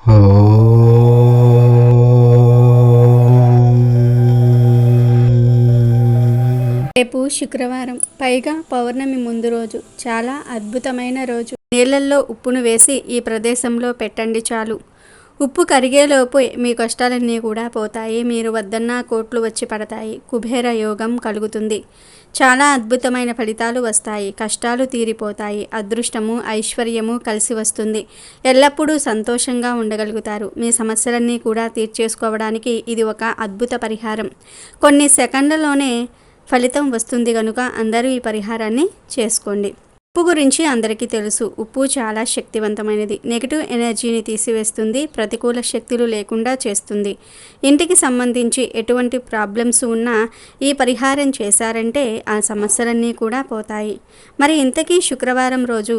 రేపు శుక్రవారం, పైగా పౌర్ణమి ముందు రోజు. చాలా అద్భుతమైన రోజు. నీళ్ళల్లో ఉప్పును వేసి ఈ ప్రదేశంలో పెట్టండి చాలు. ఉప్పు కరిగేలోపు మీ కష్టాలన్నీ కూడా పోతాయి. మీరు వద్దన్న కోట్లు వచ్చి పడతాయి. కుబేర యోగం కలుగుతుంది. చాలా అద్భుతమైన ఫలితాలు వస్తాయి. కష్టాలు తీరిపోతాయి. అదృష్టము, ఐశ్వర్యము కలిసి వస్తుంది. ఎల్లప్పుడూ సంతోషంగా ఉండగలుగుతారు. మీ సమస్యలన్నీ కూడా తీర్చేసుకోవడానికి ఇది ఒక అద్భుత పరిహారం. కొన్ని సెకండ్లలోనే ఫలితం వస్తుంది కనుక అందరూ ఈ పరిహారాన్ని చేసుకోండి. ఉప్పు గురించి అందరికీ తెలుసు. ఉప్పు చాలా శక్తివంతమైనది. నెగిటివ్ ఎనర్జీని తీసివేస్తుంది. ప్రతికూల శక్తులు లేకుండా చేస్తుంది. ఇంటికి సంబంధించి ఎటువంటి ప్రాబ్లమ్స్ ఉన్నా ఈ పరిహారం చేశారంటే ఆ సమస్యలన్నీ కూడా పోతాయి. మరి ఇంతకీ శుక్రవారం రోజు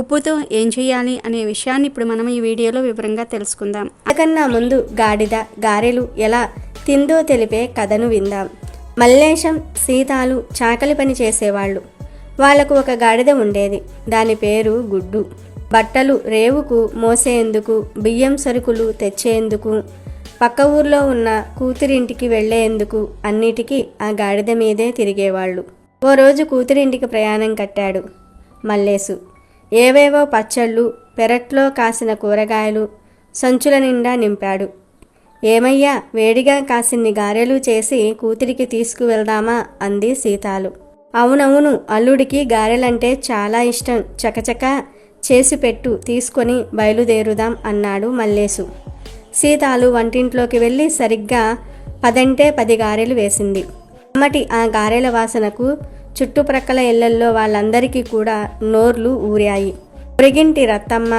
ఉప్పుతో ఏం చేయాలి అనే విషయాన్ని ఇప్పుడు మనం ఈ వీడియోలో వివరంగా తెలుసుకుందాం. అంతకన్నా ముందు గాడిద గారెలు ఎలా తిందో తెలిపే కథను విందాం. మల్లేశం, సీతాలు చాకలి పని చేసేవాళ్ళు. వాళ్లకు ఒక గాడిద ఉండేది. దాని పేరు గుడ్డు. బట్టలు రేవుకు మోసేందుకు, బియ్యం సరుకులు తెచ్చేందుకు, పక్క ఊర్లో ఉన్న కూతురింటికి వెళ్లేందుకు అన్నిటికీ ఆ గాడిద మీదే తిరిగేవాళ్ళు. ఓ రోజు కూతురింటికి ప్రయాణం కట్టాడు మల్లేసు. ఏవేవో పచ్చళ్ళు, పెరట్లో కాసిన కూరగాయలు సంచుల నిండా నింపాడు. ఏమయ్యా, వేడిగా కాసిన్ని గారెలు చేసి కూతురికి తీసుకువెళ్దామా అంది సీతాలు. అవునవును, అల్లుడికి గారెలంటే చాలా ఇష్టం. చకచక చేసి పెట్టు, తీసుకొని బయలుదేరుదాం అన్నాడు మల్లేసు. సీతాలు వంటింట్లోకి వెళ్ళి సరిగ్గా 10 అంటే 10 గారెలు వేసింది. అమ్మటి ఆ గారెల వాసనకు చుట్టుప్రక్కల ఇళ్లల్లో వాళ్ళందరికీ కూడా నోర్లు ఊరాయి. పొరిగింటి రత్తమ్మ,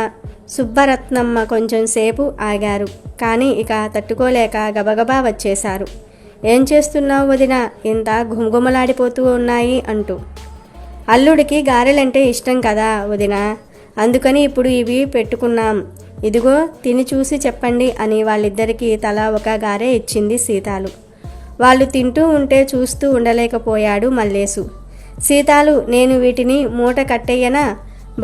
సుబ్బరత్నమ్మ కొంచెం సేపు ఆగారు. కానీ ఇక తట్టుకోలేక గబగబా వచ్చేశారు. ఏం చేస్తున్నావు వదినా, ఇంత గుమగుమలాడిపోతూ ఉన్నాయి అంటూ. అల్లుడికి గారెలంటే ఇష్టం కదా వదినా, అందుకని ఇప్పుడు ఇవి పెట్టుకున్నాం. ఇదిగో తిని చూసి చెప్పండి అని వాళ్ళిద్దరికీ తలా ఒక గారె ఇచ్చింది సీతాలు. వాళ్ళు తింటూ ఉంటే చూస్తూ ఉండలేకపోయాడు మల్లేసు. సీతాలు, నేను వీటిని మూట కట్టేయనా,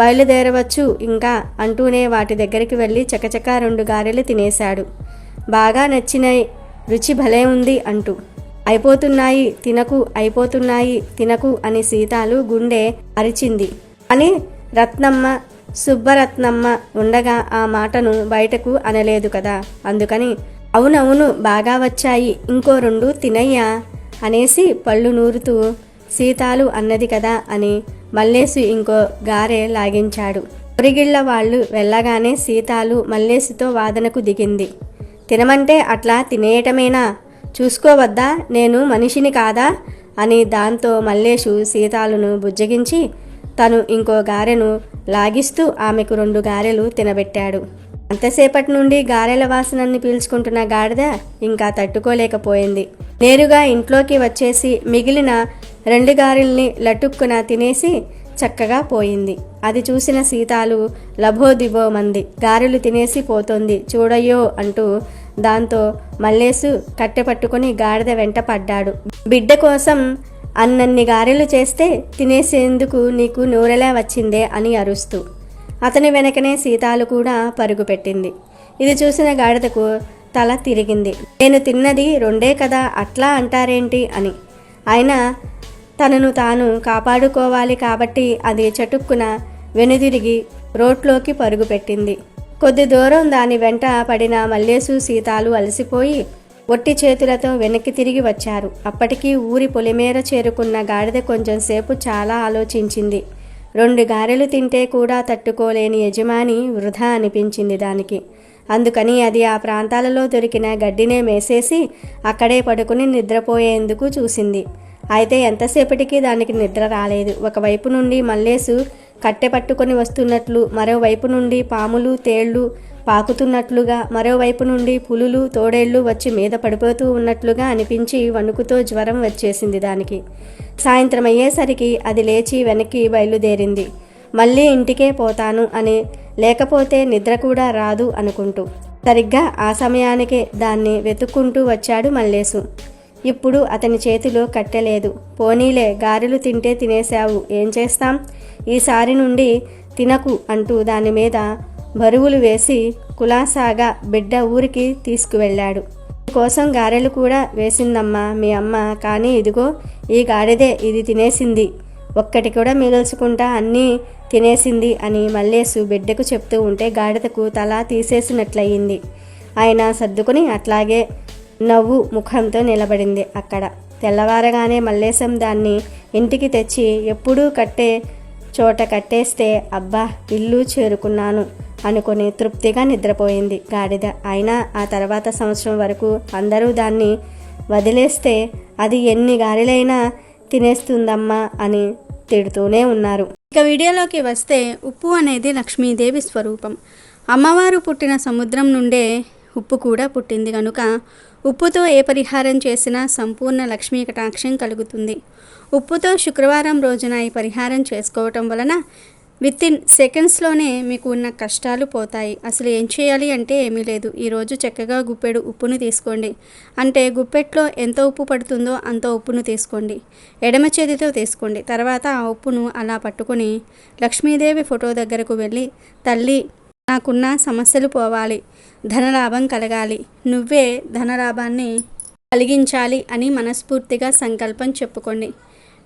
బయలుదేరవచ్చు ఇంకా అంటూనే వాటి దగ్గరికి వెళ్ళి చకచక 2 గారెలు తినేశాడు. బాగా నచ్చినాయి, రుచి భలే ఉంది అంటూ. అయిపోతున్నాయి తినకు, అయిపోతున్నాయి తినకు అని సీతాలు గుండె అరిచింది. అని రత్నమ్మ, సుబ్బరత్నమ్మ ఉండగా ఆ మాటను బయటకు అనలేదు కదా. అందుకని అవునవును బాగా వచ్చాయి, ఇంకో 2 తినయ్యా అనేసి పళ్ళు నూరుతూ సీతాలు అన్నది కదా అని మల్లేసు ఇంకో గారె లాగించాడు. పొరిగిళ్ల వాళ్ళు వెళ్ళగానే సీతాలు మల్లేసుతో వాదనకు దిగింది. తినమంటే అట్లా తినేయటమేనా, చూసుకోవద్దా, నేను మనిషిని కాదా అని. దాంతో మల్లేసు సీతాలును బుజ్జగించి తను ఇంకో గారెను లాగిస్తూ ఆమెకు 2 గారెలు తినబెట్టాడు. అంతసేపటి నుండి గారెల వాసనని పీల్చుకుంటున్న గాడిద ఇంకా తట్టుకోలేకపోయింది. నేరుగా ఇంట్లోకి వచ్చేసి మిగిలిన 2 గారెల్ని లటుక్కున తినేసి చక్కగా పోయింది. అది చూసిన సీతాలు లభోదిబో మంది. గారెలు తినేసి పోతోంది చూడయ్యో అంటూ. దాంతో మల్లేసు కట్టె పట్టుకుని గాడిద వెంట పడ్డాడు. బిడ్డ కోసం అన్నన్ని గారెలు చేస్తే తినేసేందుకు నీకు నూరెలా వచ్చిందే అని అరుస్తూ. అతని వెనకనే సీతాలు కూడా పరుగు పెట్టింది. ఇది చూసిన గాడిదకు తల తిరిగింది. నేను తిన్నది 2 కదా, అట్లా అంటారేంటి అని. అయినా తనను తాను కాపాడుకోవాలి కాబట్టి అది చటుక్కున వెనుదిరిగి రోడ్లోకి పరుగు పెట్టింది. కొద్ది దూరం దాని వెంట పడిన మల్లేసు సీతాలు అలసిపోయి ఒట్టి చేతులతో వెనక్కి తిరిగి వచ్చారు. అప్పటికీ ఊరి పొలిమేర చేరుకున్న గాడిద కొంచెం సేపు చాలా ఆలోచించింది. 2 గారెలు తింటే కూడా తట్టుకోలేని యజమాని వృధా అనిపించింది దానికి. అందుకని అది ఆ ప్రాంతాలలో దొరికిన గడ్డినే మేసేసి అక్కడే పడుకుని నిద్రపోయేందుకు చూసింది. అయితే ఎంతసేపటికి దానికి నిద్ర రాలేదు. ఒకవైపు నుండి మల్లేసు కట్టె పట్టుకొని వస్తున్నట్లు, మరోవైపు నుండి పాములు తేళ్లు పాకుతున్నట్లుగా, మరోవైపు నుండి పులులు తోడేళ్లు వచ్చి మీద పడిపోతూ ఉన్నట్లుగా అనిపించి వణుకుతో జ్వరం వచ్చేసింది దానికి. సాయంత్రం అయ్యేసరికి అది లేచి వెనక్కి బయలుదేరింది. మళ్ళీ ఇంటికే పోతాను అని, లేకపోతే నిద్ర కూడా రాదు అనుకుంటూ. సరిగ్గా ఆ సమయానికే దాన్ని వెతుక్కుంటూ వచ్చాడు మల్లేసు. ఇప్పుడు అతని చేతిలో కట్టెలేదు. పోనీలే, గారెలు తింటే తినేశావు, ఏం చేస్తాం, ఈసారి నుండి తినకు అంటూ దాని మీద బరువులు వేసి కులాసాగా బిడ్డ ఊరికి తీసుకువెళ్ళాడు. కోసం గారెలు కూడా వేసిందమ్మా మీ అమ్మ, కానీ ఇదిగో ఈ గాడిదే ఇది తినేసింది, ఒక్కటి కూడా మిగల్చుకుంటా అన్నీ తినేసింది అని మల్లేసు బిడ్డకు చెప్తూ ఉంటే గాడిదకు తల తీసేసినట్లయింది. ఆయన సర్దుకుని అట్లాగే నవ్వు ముఖంతో నిలబడింది అక్కడ. తెల్లవారగానే మల్లేశం దాన్ని ఇంటికి తెచ్చి ఎప్పుడూ కట్టే చోట కట్టేస్తే అబ్బా ఇల్లు చేరుకున్నాను అనుకుని తృప్తిగా నిద్రపోయింది గాడిద. అయినా ఆ తర్వాత సంవత్సరం వరకు అందరూ దాన్ని వదిలేస్తే అది ఎన్ని గారెలైనా తినేస్తుందమ్మా అని తిడుతూనే ఉన్నారు. ఇక వీడియోలోకి వస్తే ఉప్పు అనేది లక్ష్మీదేవి స్వరూపం. అమ్మవారు పుట్టిన సముద్రం నుండే ఉప్పు కూడా పుట్టింది కనుక ఉప్పుతో ఏ పరిహారం చేసినా సంపూర్ణ లక్ష్మీ కటాక్షం కలుగుతుంది. ఉప్పుతో శుక్రవారం రోజున ఈ పరిహారం చేసుకోవటం వలన వితిన్ సెకండ్స్లోనే మీకు ఉన్న కష్టాలు పోతాయి. అసలు ఏం చేయాలి అంటే ఏమీ లేదు. ఈరోజు చక్కగా గుప్పెడు ఉప్పును తీసుకోండి. అంటే గుప్పెట్లో ఎంత ఉప్పు పడుతుందో అంత ఉప్పును తీసుకోండి. ఎడమ చేతితో తీసుకోండి. తర్వాత ఆ ఉప్పును అలా పట్టుకొని లక్ష్మీదేవి ఫోటో దగ్గరకు వెళ్ళి, తల్లి నాకున్న సమస్యలు పోవాలి, ధనలాభం కలగాలి, నువ్వే ధనలాభాన్ని కలిగించాలి అని మనస్ఫూర్తిగా సంకల్పం చెప్పుకోండి.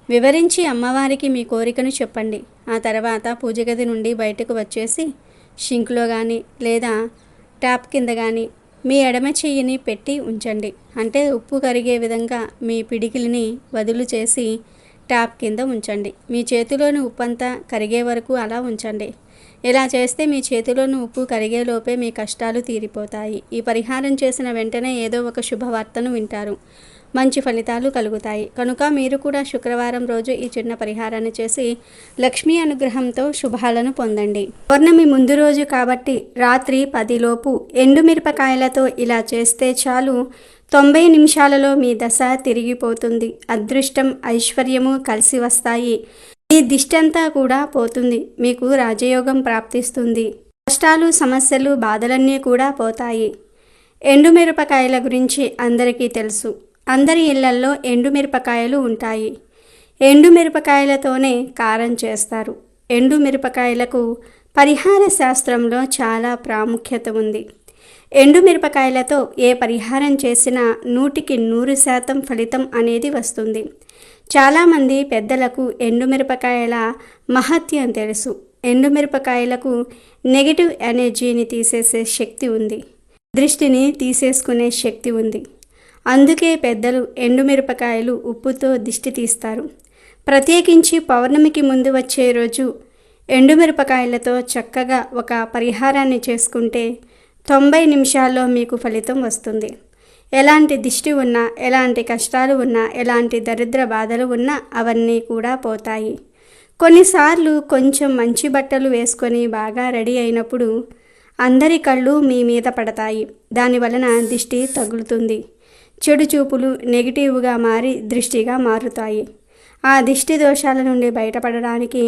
వివరించి అమ్మవారికి మీ కోరికను చెప్పండి. ఆ తర్వాత పూజ గది నుండి బయటకు వచ్చేసి షింక్లో కానీ లేదా ట్యాప్ కింద కానీ మీ ఎడమ చెయ్యిని పెట్టి ఉంచండి. అంటే ఉప్పు కరిగే విధంగా మీ పిడికిలిని వదులు చేసి ట్యాప్ కింద ఉంచండి. మీ చేతిలోని ఉప్పు అంతా కరిగే వరకు అలా ఉంచండి. ఇలా చేస్తే మీ చేతిలోని ఉప్పు కరిగేలోపే మీ కష్టాలు తీరిపోతాయి. ఈ పరిహారం చేసిన వెంటనే ఏదో ఒక శుభవార్తను వింటారు, మంచి ఫలితాలు కలుగుతాయి. కనుక మీరు కూడా శుక్రవారం రోజు ఈ చిన్న పరిహారాన్ని చేసి లక్ష్మీ అనుగ్రహంతో శుభాలను పొందండి. పౌర్ణమి ముందు రోజు కాబట్టి రాత్రి 10 లోపు ఎండుమిరపకాయలతో ఇలా చేస్తే చాలు 90 నిమిషాలలో మీ దశ తిరిగిపోతుంది. అదృష్టం ఐశ్వర్యము కలిసి వస్తాయి. మీ దిష్టంతా కూడా పోతుంది. మీకు రాజయోగం ప్రాప్తిస్తుంది. కష్టాలు సమస్యలు బాధలన్నీ కూడా పోతాయి. ఎండుమిరపకాయల గురించి అందరికీ తెలుసు. అందరి ఇళ్లల్లో ఎండుమిరపకాయలు ఉంటాయి. ఎండుమిరపకాయలతోనే కారం చేస్తారు. ఎండుమిరపకాయలకు పరిహార శాస్త్రంలో చాలా ప్రాముఖ్యత ఉంది. ఎండుమిరపకాయలతో ఏ పరిహారం చేసినా 100% ఫలితం అనేది వస్తుంది. చాలామంది పెద్దలకు ఎండుమిరపకాయల మహత్యం తెలుసు. ఎండుమిరపకాయలకు నెగిటివ్ ఎనర్జీని తీసేసే శక్తి ఉంది, దృష్టిని తీసేసుకునే శక్తి ఉంది. అందుకే పెద్దలు ఎండుమిరపకాయలు ఉప్పుతో దిష్టి తీస్తారు. ప్రత్యేకించి పౌర్ణమికి ముందు వచ్చే రోజు ఎండుమిరపకాయలతో చక్కగా ఒక పరిహారాన్ని చేసుకుంటే 90 నిమిషాల్లో మీకు ఫలితం వస్తుంది. ఎలాంటి దిష్టి ఉన్నా, ఎలాంటి కష్టాలు ఉన్నా, ఎలాంటి దరిద్ర బాధలు ఉన్నా అవన్నీ కూడా పోతాయి. కొన్నిసార్లు కొంచెం మంచి బట్టలు వేసుకొని బాగా రెడీ అయినప్పుడు అందరి కళ్ళు మీ మీద పడతాయి. దానివలన దిష్టి తగులుతుంది. చెడు చూపులు నెగిటివ్గా మారి దృష్టిగా మారుతాయి. ఆ దిష్టి దోషాల నుండి బయటపడడానికి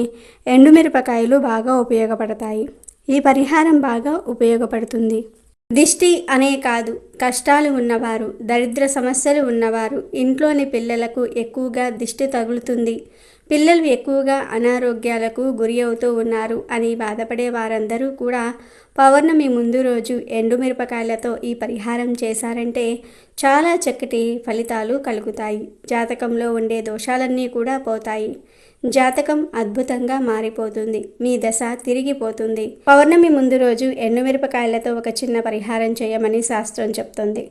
ఎండుమిరపకాయలు బాగా ఉపయోగపడతాయి. ఈ పరిహారం బాగా ఉపయోగపడుతుంది. దిష్టి అనే కాదు, కష్టాలు ఉన్నవారు, దరిద్ర సమస్యలు ఉన్నవారు, ఇంట్లోని పిల్లలకు ఎక్కువగా దిష్టి తగులుతుంది, పిల్లలు ఎక్కువగా అనారోగ్యాలకు గురి అవుతూ ఉన్నారు అని బాధపడే వారందరూ కూడా పౌర్ణమి ముందు రోజు ఎండుమిరపకాయలతో ఈ పరిహారం చేశారంటే చాలా చక్కటి ఫలితాలు కలుగుతాయి. జాతకంలో ఉండే దోషాలన్నీ కూడా పోతాయి. జాతకం అద్భుతంగా మారిపోతుంది. మీ దశ తిరిగిపోతుంది. పౌర్ణమి ముందు రోజు ఎండుమిరపకాయలతో ఒక చిన్న పరిహారం చేయమని శాస్త్రం చెప్తుంది.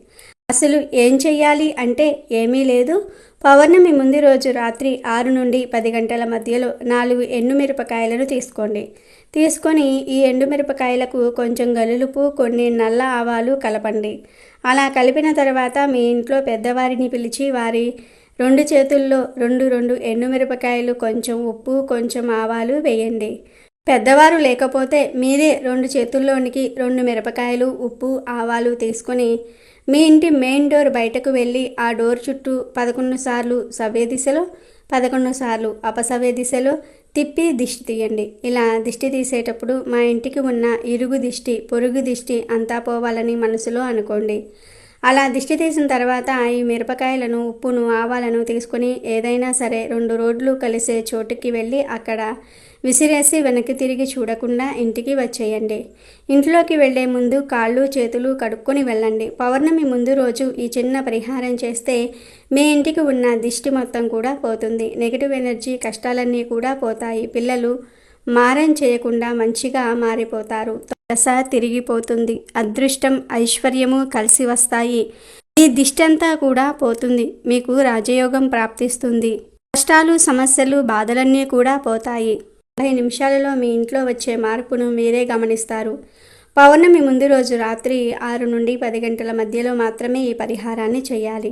అసలు ఏం చెయ్యాలి అంటే ఏమీ లేదు. పౌర్ణమి ముందు రోజు రాత్రి 6 నుండి 10 గంటల మధ్యలో 4 ఎండుమిరపకాయలను తీసుకోండి. తీసుకొని ఈ ఎండుమిరపకాయలకు కొంచెం గలులుపు, కొన్ని నల్ల ఆవాలు కలపండి. అలా కలిపిన తర్వాత మీ ఇంట్లో పెద్దవారిని పిలిచి వారి 2 చేతుల్లో 2 ఎండుమిరపకాయలు, కొంచెం ఉప్పు, కొంచెం ఆవాలు వేయండి. పెద్దవారు లేకపోతే మీరే 2 చేతుల్లోనికి 2 మిరపకాయలు, ఉప్పు, ఆవాలు తీసుకొని మీ ఇంటి మెయిన్ డోర్ బయటకు వెళ్ళి ఆ డోర్ చుట్టూ 11 సార్లు సవ్య దిశలో, 11 సార్లు అపసవ్య దిశలో తిప్పి దిష్టి తీయండి. ఇలా దిష్టి తీసేటప్పుడు మా ఇంటికి ఉన్న ఇరుగు దిష్టి, పొరుగు దిష్టి అంతా పోవాలని మనసులో అనుకోండి. అలా దిష్టి తీసిన తర్వాత ఈ మిరపకాయలను, ఉప్పును, ఆవాలను తీసుకొని ఏదైనా సరే 2 రోడ్లు కలిసే చోటుకి వెళ్ళి అక్కడ విసిరేసి వెనక్కి తిరిగి చూడకుండా ఇంటికి వచ్చేయండి. ఇంట్లోకి వెళ్లే ముందు కాళ్ళు చేతులు కడుక్కొని వెళ్ళండి. పౌర్ణమి ముందు రోజు ఈ చిన్న పరిహారం చేస్తే మీ ఇంటికి ఉన్న దిష్టి మొత్తం కూడా పోతుంది. నెగిటివ్ ఎనర్జీ కష్టాలన్నీ కూడా పోతాయి. పిల్లలు మారం చేయకుండా మంచిగా మారిపోతారు. దశ తిరిగిపోతుంది. అదృష్టం ఐశ్వర్యము కలిసి వస్తాయి. ఈ దిష్టంతా కూడా పోతుంది. మీకు రాజయోగం ప్రాప్తిస్తుంది. కష్టాలు సమస్యలు బాధలన్నీ కూడా పోతాయి. 40 నిమిషాలలో మీ ఇంట్లో వచ్చే మార్పును మీరే గమనిస్తారు. పౌర్ణమి ముందు రోజు రాత్రి 6 నుండి 10 గంటల మధ్యలో మాత్రమే ఈ పరిహారాన్ని చేయాలి.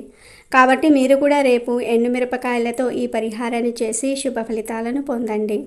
కాబట్టి మీరు కూడా రేపు ఎండుమిరపకాయలతో ఈ పరిహారాన్ని చేసి శుభ ఫలితాలను పొందండి.